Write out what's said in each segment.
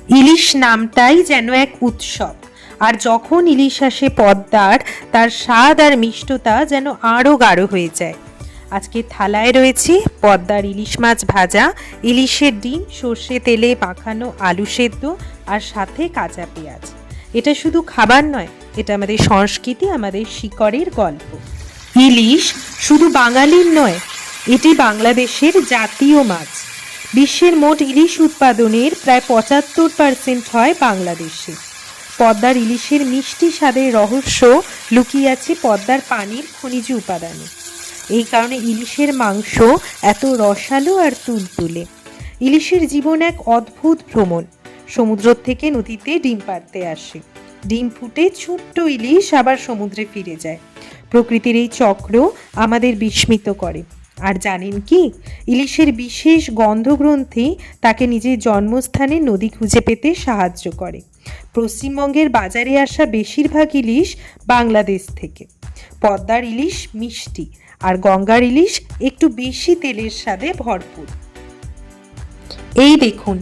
ইলিশ নামটাই যেন এক উৎসব, আর যখন ইলিশ আসে পদ্মার, তার স্বাদ আর মিষ্টতা যেন আরও গাঢ় হয়ে যায়। আজকে থালায় রয়েছে পদ্মার ইলিশ মাছ ভাজা, ইলিশের ডিম, সর্ষে তেলে মাখানো আলু সেদ্ধ, আর সাথে কাঁচা পেঁয়াজ। এটা শুধু খাবার নয়, এটা আমাদের সংস্কৃতি, আমাদের শিকড়ের গল্প। ইলিশ শুধু বাঙালির নয়, এটি বাংলাদেশের জাতীয় মাছ। বিশ্বের মোট ইলিশ উৎপাদনের প্রায় ৭৫% হয় বাংলাদেশে। পদ্মার ইলিশের মিষ্টি স্বাদের রহস্য লুকিয়ে আছে পদ্মার পানির খনিজ উপাদানে। এই কারণে ইলিশের মাংস এত রসালো আর তুলতুলে। ইলিশের জীবন এক অদ্ভুত ভ্রমণ। সমুদ্র থেকে নদীতে ডিম পাড়তে আসে, ডিম ফুটে ছোট্ট ইলিশ আবার সমুদ্রে ফিরে যায়। প্রকৃতির এই চক্র আমাদের বিস্মিত করে। আর জানেন কি, ইলিশের বিশেষ গন্ধগ্রন্থি তাকে নিজের জন্মস্থানে নদী খুঁজে পেতে সাহায্য করে। পশ্চিমবঙ্গের বাজারে আসা বেশিরভাগ ইলিশ বাংলাদেশ থেকে। পদ্মার ইলিশ মিষ্টি, আর গঙ্গার ইলিশ একটু বেশি তেলের স্বাদে ভরপুর। এই দেখুন,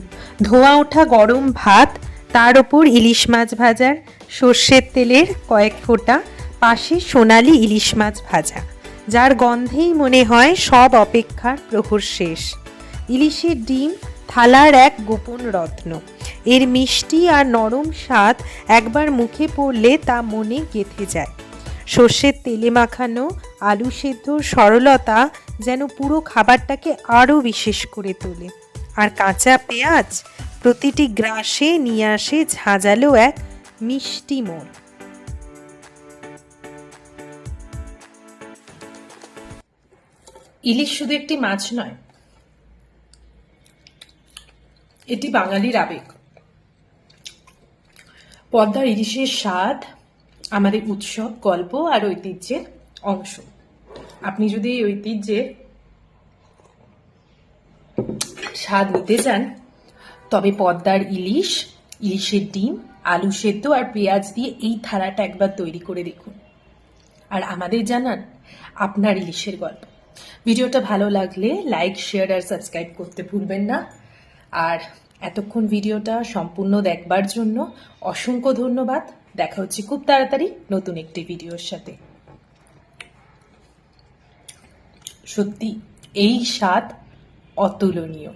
ধোঁয়া ওঠা গরম ভাত, তার ওপর ইলিশ মাছ ভাজার সর্ষের তেলের কয়েক ফোঁটা, পাশে সোনালি ইলিশ মাছ ভাজা, যার গন্ধেই মনে হয় সব অপেক্ষার প্রহর শেষ। ইলিশের ডিম থালার এক গোপন রত্ন। এর মিষ্টি আর নরম স্বাদ একবার মুখে পড়লে তা মনে গেঁথে যায়। সর্ষের তেলে মাখানো আলু সেদ্ধর সরলতা যেন পুরো খাবারটাকে আরও বিশেষ করে তোলে। আর কাঁচা পেঁয়াজ প্রতিটি গ্রাসে নিয়ে আসে ঝাঁঝালো এক মিষ্টি মোড়। ইলিশ শুধু একটি মাছ নয়, এটি বাঙালির আবেগ। পদ্মার ইলিশের স্বাদ আমাদের উৎসব, গল্প আর ঐতিহ্যের অংশ। আপনি যদি এই ঐতিহ্যের স্বাদ নিতে চান, তবে পদ্মার ইলিশ, ইলিশের ডিম, আলু সেদ্ধ আর পেঁয়াজ দিয়ে এই থালাটা একবার তৈরি করে দেখুন, আর আমাদের জানান আপনার ইলিশের গল্প। ভিডিওটা ভালো লাগলে লাইক, শেয়ার আর সাবস্ক্রাইব করতে ভুলবেন না। আর এতক্ষণ ভিডিওটা সম্পূর্ণ দেখবার জন্য অসংখ্য ধন্যবাদ। দেখা হচ্ছে খুব তাড়াতাড়ি নতুন একটি ভিডিওর সাথে। সত্যি এই স্বাদ অতুলনীয়।